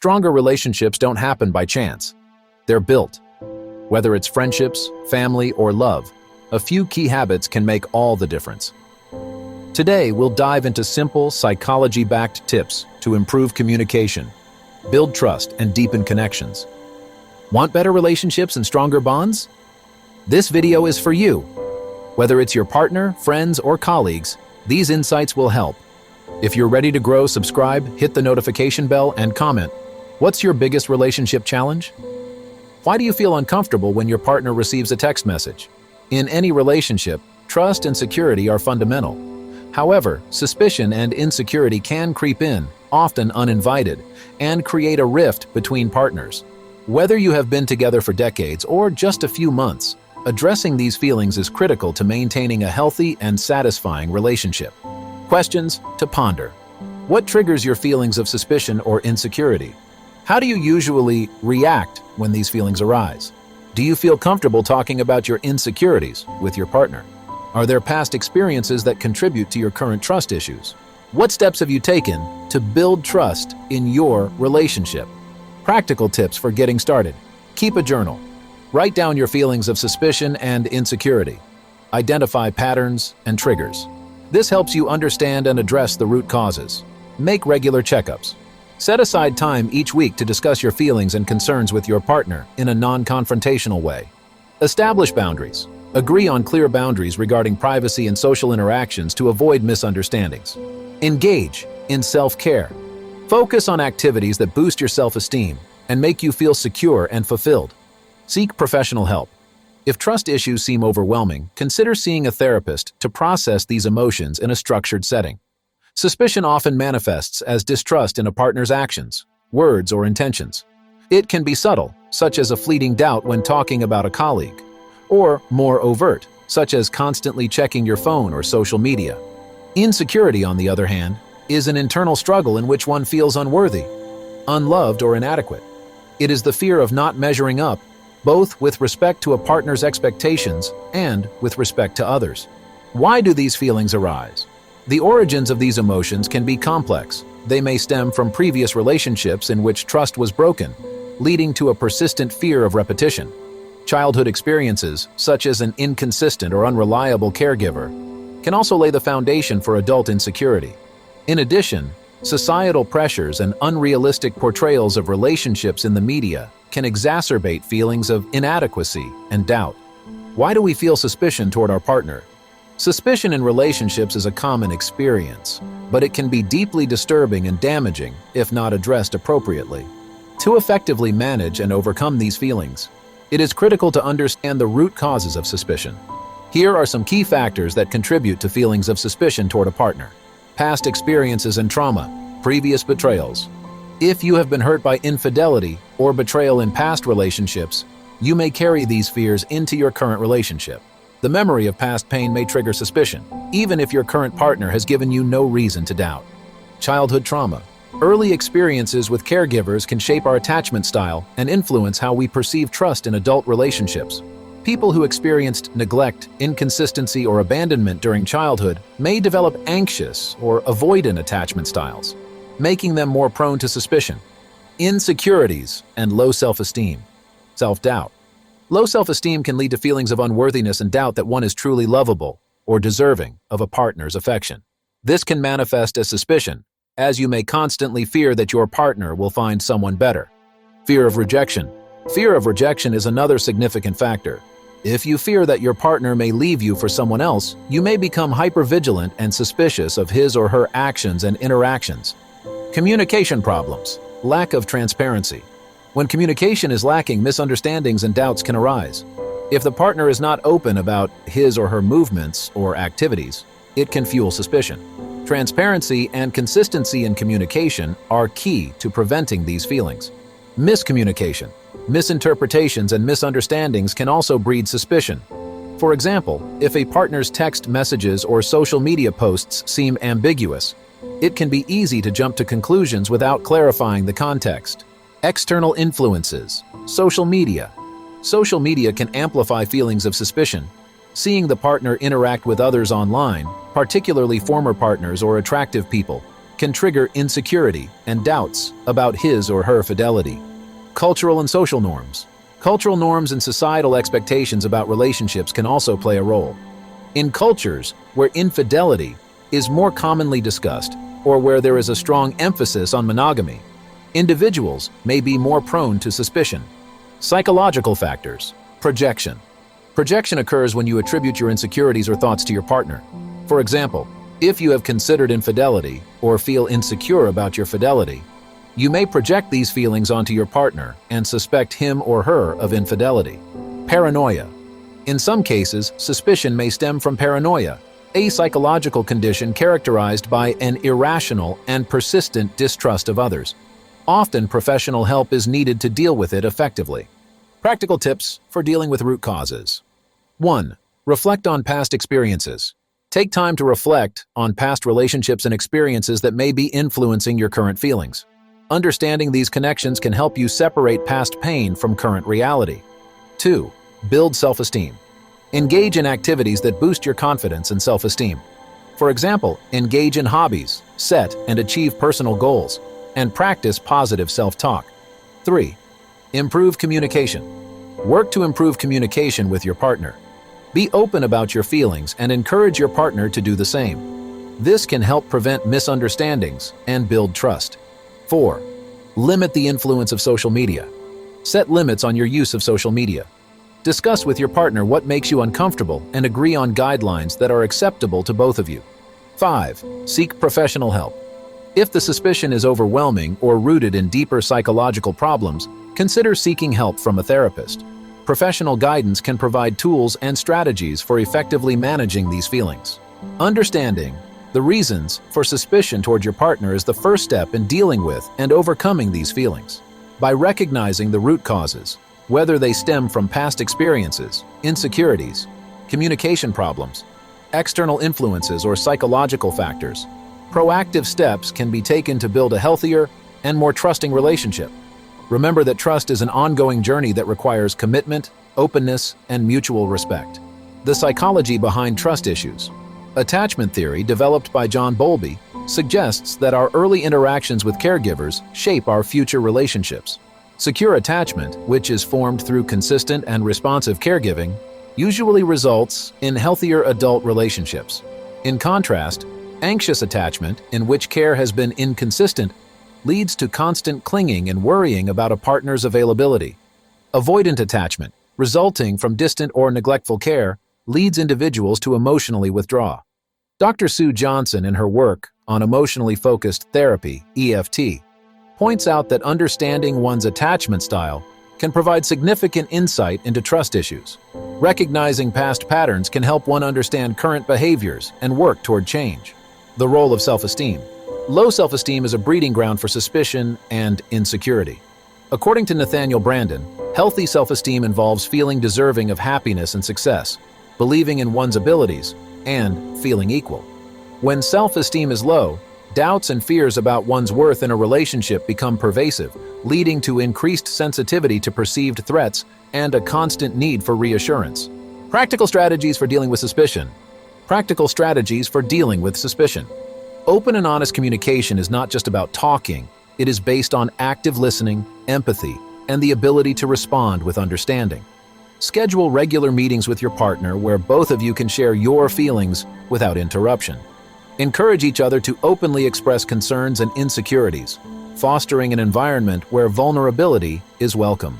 Stronger relationships don't happen by chance. They're built. Whether it's friendships, family, or love, a few key habits can make all the difference. Today, we'll dive into simple, psychology-backed tips to improve communication, build trust, and deepen connections. Want better relationships and stronger bonds? This video is for you. Whether it's your partner, friends, or colleagues, these insights will help. If you're ready to grow, subscribe, hit the notification bell, and comment. What's your biggest relationship challenge? Why do you feel uncomfortable when your partner receives a text message? In any relationship, trust and security are fundamental. However, suspicion and insecurity can creep in, often uninvited, and create a rift between partners. Whether you have been together for decades or just a few months, addressing these feelings is critical to maintaining a healthy and satisfying relationship. Questions to ponder. What triggers your feelings of suspicion or insecurity? How do you usually react when these feelings arise? Do you feel comfortable talking about your insecurities with your partner? Are there past experiences that contribute to your current trust issues? What steps have you taken to build trust in your relationship? Practical tips for getting started. Keep a journal. Write down your feelings of suspicion and insecurity. Identify patterns and triggers. This helps you understand and address the root causes. Make regular checkups. Set aside time each week to discuss your feelings and concerns with your partner in a non-confrontational way. Establish boundaries. Agree on clear boundaries regarding privacy and social interactions to avoid misunderstandings. Engage in self-care. Focus on activities that boost your self-esteem and make you feel secure and fulfilled. Seek professional help. If trust issues seem overwhelming, consider seeing a therapist to process these emotions in a structured setting. Suspicion often manifests as distrust in a partner's actions, words, or intentions. It can be subtle, such as a fleeting doubt when talking about a colleague, or more overt, such as constantly checking your phone or social media. Insecurity, on the other hand, is an internal struggle in which one feels unworthy, unloved, or inadequate. It is the fear of not measuring up, both with respect to a partner's expectations and with respect to others. Why do these feelings arise? The origins of these emotions can be complex. They may stem from previous relationships in which trust was broken, leading to a persistent fear of repetition. Childhood experiences, such as an inconsistent or unreliable caregiver, can also lay the foundation for adult insecurity. In addition, societal pressures and unrealistic portrayals of relationships in the media can exacerbate feelings of inadequacy and doubt. Why do we feel suspicion toward our partner? Suspicion in relationships is a common experience, but it can be deeply disturbing and damaging if not addressed appropriately. To effectively manage and overcome these feelings, it is critical to understand the root causes of suspicion. Here are some key factors that contribute to feelings of suspicion toward a partner. Past experiences and trauma, previous betrayals. If you have been hurt by infidelity or betrayal in past relationships, you may carry these fears into your current relationship. The memory of past pain may trigger suspicion, even if your current partner has given you no reason to doubt. Childhood trauma. Early experiences with caregivers can shape our attachment style and influence how we perceive trust in adult relationships. People who experienced neglect, inconsistency, or abandonment during childhood may develop anxious or avoidant attachment styles, making them more prone to suspicion. Insecurities and low self-esteem. Self-doubt. Low self-esteem can lead to feelings of unworthiness and doubt that one is truly lovable or deserving of a partner's affection. This can manifest as suspicion, as you may constantly fear that your partner will find someone better. Fear of rejection. Fear of rejection is another significant factor. If you fear that your partner may leave you for someone else, you may become hypervigilant and suspicious of his or her actions and interactions. Communication problems. Lack of transparency. When communication is lacking, misunderstandings and doubts can arise. If the partner is not open about his or her movements or activities, it can fuel suspicion. Transparency and consistency in communication are key to preventing these feelings. Miscommunication. Misinterpretations and misunderstandings can also breed suspicion. For example, if a partner's text messages or social media posts seem ambiguous, it can be easy to jump to conclusions without clarifying the context. External influences. Social media. Social media can amplify feelings of suspicion. Seeing the partner interact with others online, particularly former partners or attractive people, can trigger insecurity and doubts about his or her fidelity. Cultural and social norms. Cultural norms and societal expectations about relationships can also play a role. In cultures where infidelity is more commonly discussed, or where there is a strong emphasis on monogamy, individuals may be more prone to suspicion. Psychological factors. Projection. Projection occurs when you attribute your insecurities or thoughts to your partner. For example, if you have considered infidelity or feel insecure about your fidelity, you may project these feelings onto your partner and suspect him or her of infidelity. Paranoia. In some cases, suspicion may stem from paranoia, a psychological condition characterized by an irrational and persistent distrust of others. Often, professional help is needed to deal with it effectively. Practical tips for dealing with root causes. 1. Reflect on past experiences. Take time to reflect on past relationships and experiences that may be influencing your current feelings. Understanding these connections can help you separate past pain from current reality. 2. Build self-esteem. Engage in activities that boost your confidence and self-esteem. For example, engage in hobbies, set and achieve personal goals, and practice positive self-talk. 3. Improve communication. Work to improve communication with your partner. Be open about your feelings and encourage your partner to do the same. This can help prevent misunderstandings and build trust. 4. Limit the influence of social media. Set limits on your use of social media. Discuss with your partner what makes you uncomfortable and agree on guidelines that are acceptable to both of you. 5. Seek professional help. If the suspicion is overwhelming or rooted in deeper psychological problems, consider seeking help from a therapist. Professional guidance can provide tools and strategies for effectively managing these feelings. Understanding the reasons for suspicion toward your partner is the first step in dealing with and overcoming these feelings. By recognizing the root causes, whether they stem from past experiences, insecurities, communication problems, external influences, or psychological factors, proactive steps can be taken to build a healthier and more trusting relationship. Remember that trust is an ongoing journey that requires commitment, openness, and mutual respect. The psychology behind trust issues. Attachment theory, developed by John Bowlby, suggests that our early interactions with caregivers shape our future relationships. Secure attachment, which is formed through consistent and responsive caregiving, usually results in healthier adult relationships. In contrast, anxious attachment, in which care has been inconsistent, leads to constant clinging and worrying about a partner's availability. Avoidant attachment, resulting from distant or neglectful care, leads individuals to emotionally withdraw. Dr. Sue Johnson, in her work on emotionally focused therapy, EFT, points out that understanding one's attachment style can provide significant insight into trust issues. Recognizing past patterns can help one understand current behaviors and work toward change. The role of self-esteem. Low self-esteem is a breeding ground for suspicion and insecurity. According to Nathaniel Brandon, healthy self-esteem involves feeling deserving of happiness and success, believing in one's abilities, and feeling equal. When self-esteem is low, doubts and fears about one's worth in a relationship become pervasive, leading to increased sensitivity to perceived threats and a constant need for reassurance. Practical strategies for dealing with suspicion. Practical strategies for dealing with suspicion. Open and honest communication is not just about talking, it is based on active listening, empathy, and the ability to respond with understanding. Schedule regular meetings with your partner where both of you can share your feelings without interruption. Encourage each other to openly express concerns and insecurities, fostering an environment where vulnerability is welcome.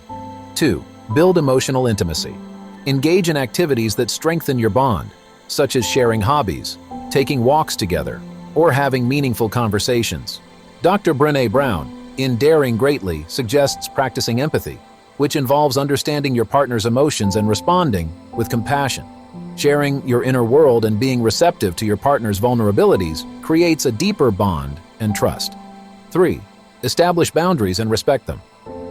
2. Build emotional intimacy. Engage in activities that strengthen your bond, such as sharing hobbies, taking walks together, or having meaningful conversations. Dr. Brené Brown, in Daring Greatly, suggests practicing empathy, which involves understanding your partner's emotions and responding with compassion. Sharing your inner world and being receptive to your partner's vulnerabilities creates a deeper bond and trust. 3. Establish boundaries and respect them.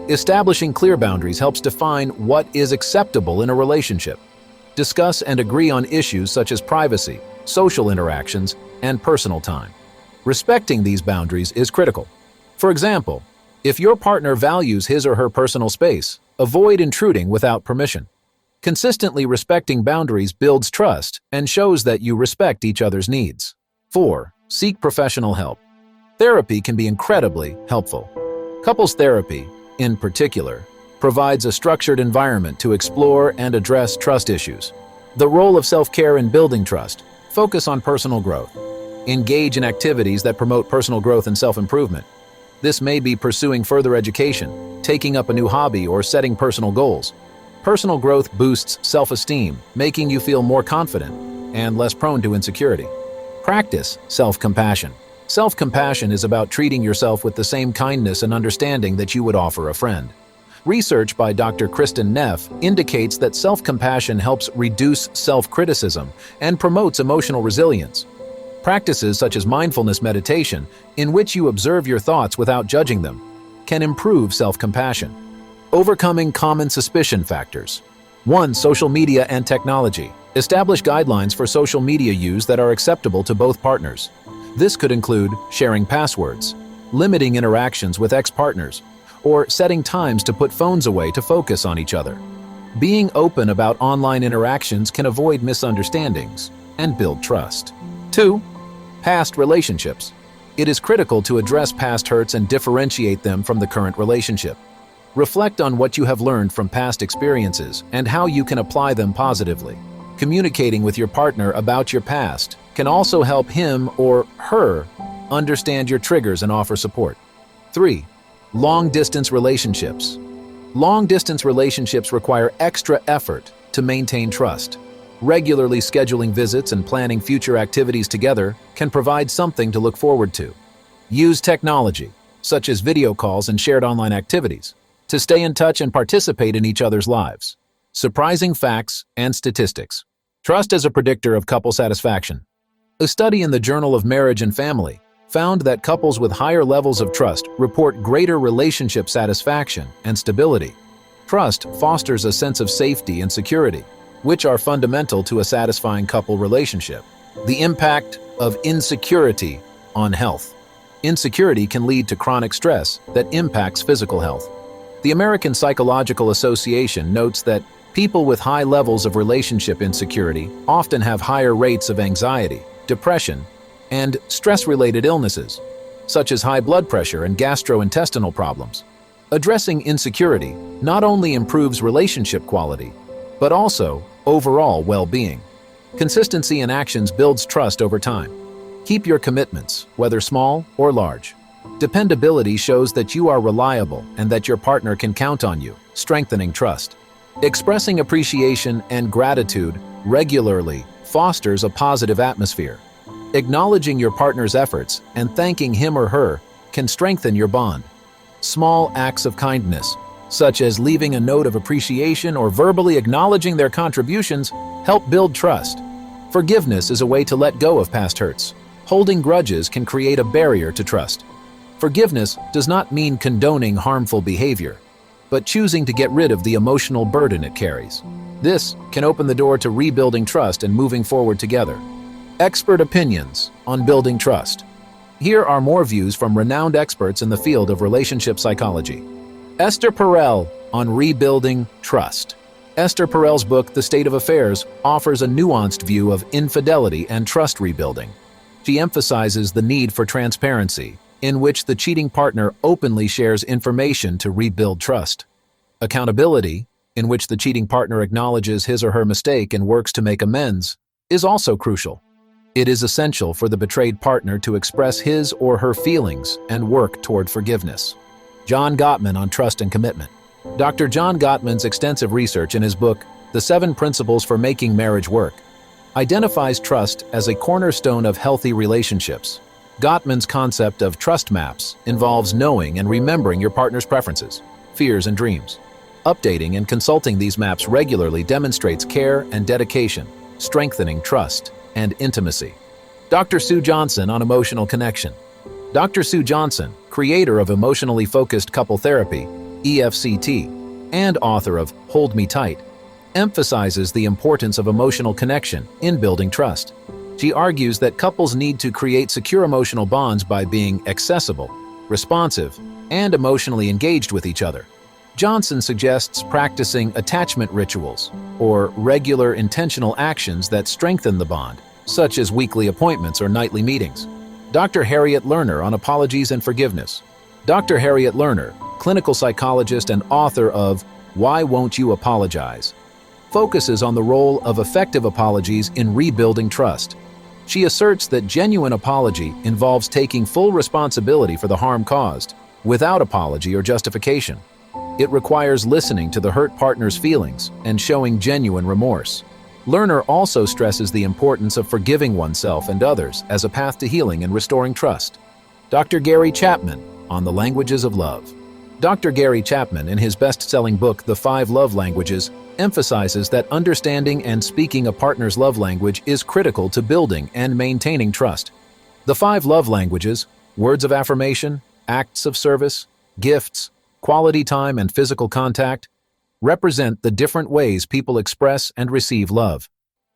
Establishing clear boundaries helps define what is acceptable in a relationship. Discuss and agree on issues such as privacy, social interactions, and personal time. Respecting these boundaries is critical. For example, if your partner values his or her personal space, avoid intruding without permission. Consistently respecting boundaries builds trust and shows that you respect each other's needs. 4. Seek professional help. Therapy can be incredibly helpful. Couples therapy, in particular, provides a structured environment to explore and address trust issues. The role of self-care in building trust: focus on personal growth. Engage in activities that promote personal growth and self-improvement. This may be pursuing further education, taking up a new hobby, or setting personal goals. Personal growth boosts self-esteem, making you feel more confident and less prone to insecurity. Practice self-compassion. Self-compassion is about treating yourself with the same kindness and understanding that you would offer a friend. Research by Dr. Kristen Neff indicates that self-compassion helps reduce self-criticism and promotes emotional resilience. Practices such as mindfulness meditation, in which you observe your thoughts without judging them, can improve self-compassion. Overcoming common suspicion factors. 1. Social media and technology. Establish guidelines for social media use that are acceptable to both partners. This could include sharing passwords, limiting interactions with ex-partners, or setting times to put phones away to focus on each other. Being open about online interactions can avoid misunderstandings and build trust. 2. Past relationships. It is critical to address past hurts and differentiate them from the current relationship. Reflect on what you have learned from past experiences and how you can apply them positively. Communicating with your partner about your past can also help him or her understand your triggers and offer support. 3. Long-distance relationships. Long-distance relationships require extra effort to maintain trust. Regularly scheduling visits and planning future activities together can provide something to look forward to. Use technology, such as video calls and shared online activities, to stay in touch and participate in each other's lives. Surprising facts and statistics. Trust as a predictor of couple satisfaction. A study in the Journal of Marriage and Family found that couples with higher levels of trust report greater relationship satisfaction and stability. Trust fosters a sense of safety and security, which are fundamental to a satisfying couple relationship. The impact of insecurity on health. Insecurity can lead to chronic stress that impacts physical health. The American Psychological Association notes that people with high levels of relationship insecurity often have higher rates of anxiety, depression, and stress-related illnesses, such as high blood pressure and gastrointestinal problems. Addressing insecurity not only improves relationship quality, but also overall well-being. Consistency in actions builds trust over time. Keep your commitments, whether small or large. Dependability shows that you are reliable and that your partner can count on you, strengthening trust. Expressing appreciation and gratitude regularly fosters a positive atmosphere. Acknowledging your partner's efforts and thanking him or her can strengthen your bond. Small acts of kindness, such as leaving a note of appreciation or verbally acknowledging their contributions, help build trust. Forgiveness is a way to let go of past hurts. Holding grudges can create a barrier to trust. Forgiveness does not mean condoning harmful behavior, but choosing to get rid of the emotional burden it carries. This can open the door to rebuilding trust and moving forward together. Expert opinions on building trust. Here are more views from renowned experts in the field of relationship psychology. Esther Perel on rebuilding trust. Esther Perel's book, The State of Affairs, offers a nuanced view of infidelity and trust rebuilding. She emphasizes the need for transparency, in which the cheating partner openly shares information to rebuild trust. Accountability, in which the cheating partner acknowledges his or her mistake and works to make amends, is also crucial. It is essential for the betrayed partner to express his or her feelings and work toward forgiveness. John Gottman on trust and commitment. Dr. John Gottman's extensive research in his book, The 7 Principles for Making Marriage Work, identifies trust as a cornerstone of healthy relationships. Gottman's concept of trust maps involves knowing and remembering your partner's preferences, fears, and dreams. Updating and consulting these maps regularly demonstrates care and dedication, strengthening trust and intimacy. Dr. Sue Johnson on emotional connection. Dr. Sue Johnson, creator of Emotionally Focused Couple Therapy, EFCT, and author of Hold Me Tight, emphasizes the importance of emotional connection in building trust. She argues that couples need to create secure emotional bonds by being accessible, responsive, and emotionally engaged with each other. Johnson suggests practicing attachment rituals, or regular intentional actions that strengthen the bond, such as weekly appointments or nightly meetings. Dr. Harriet Lerner on apologies and forgiveness. Dr. Harriet Lerner, clinical psychologist and author of Why Won't You Apologize?, focuses on the role of effective apologies in rebuilding trust. She asserts that genuine apology involves taking full responsibility for the harm caused, without apology or justification. It requires listening to the hurt partner's feelings and showing genuine remorse. Lerner also stresses the importance of forgiving oneself and others as a path to healing and restoring trust. Dr. Gary Chapman on the languages of love. Dr. Gary Chapman, in his best-selling book, The 5 Love Languages, emphasizes that understanding and speaking a partner's love language is critical to building and maintaining trust. The 5 love languages, words of affirmation, acts of service, gifts, quality time, and physical contact, represent the different ways people express and receive love.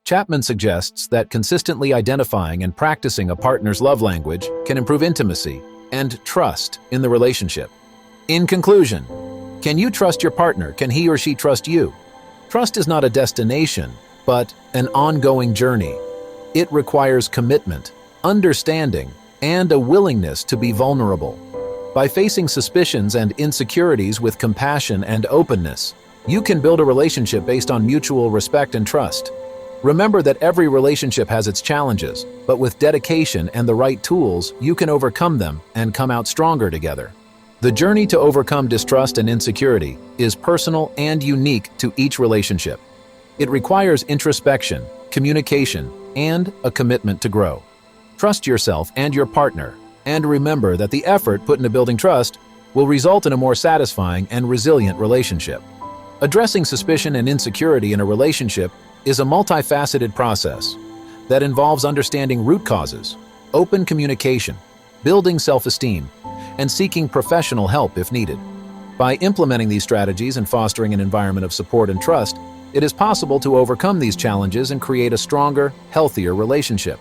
Chapman suggests that consistently identifying and practicing a partner's love language can improve intimacy and trust in the relationship. In conclusion, can you trust your partner? Can he or she trust you? Trust is not a destination, but an ongoing journey. It requires commitment, understanding, and a willingness to be vulnerable. By facing suspicions and insecurities with compassion and openness, you can build a relationship based on mutual respect and trust. Remember that every relationship has its challenges, but with dedication and the right tools, you can overcome them and come out stronger together. The journey to overcome distrust and insecurity is personal and unique to each relationship. It requires introspection, communication, and a commitment to grow. Trust yourself and your partner, and remember that the effort put into building trust will result in a more satisfying and resilient relationship. Addressing suspicion and insecurity in a relationship is a multifaceted process that involves understanding root causes, open communication, building self-esteem, and seeking professional help if needed. By implementing these strategies and fostering an environment of support and trust, it is possible to overcome these challenges and create a stronger, healthier relationship.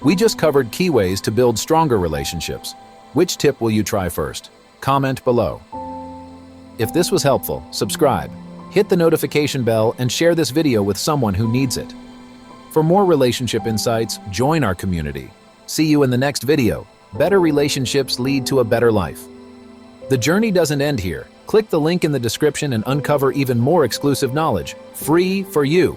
We just covered key ways to build stronger relationships. Which tip will you try first? Comment below. If this was helpful, subscribe, hit the notification bell, and share this video with someone who needs it. For more relationship insights, join our community. See you in the next video. Better relationships lead to a better life. The journey doesn't end here. Click the link in the description and uncover even more exclusive knowledge, free for you.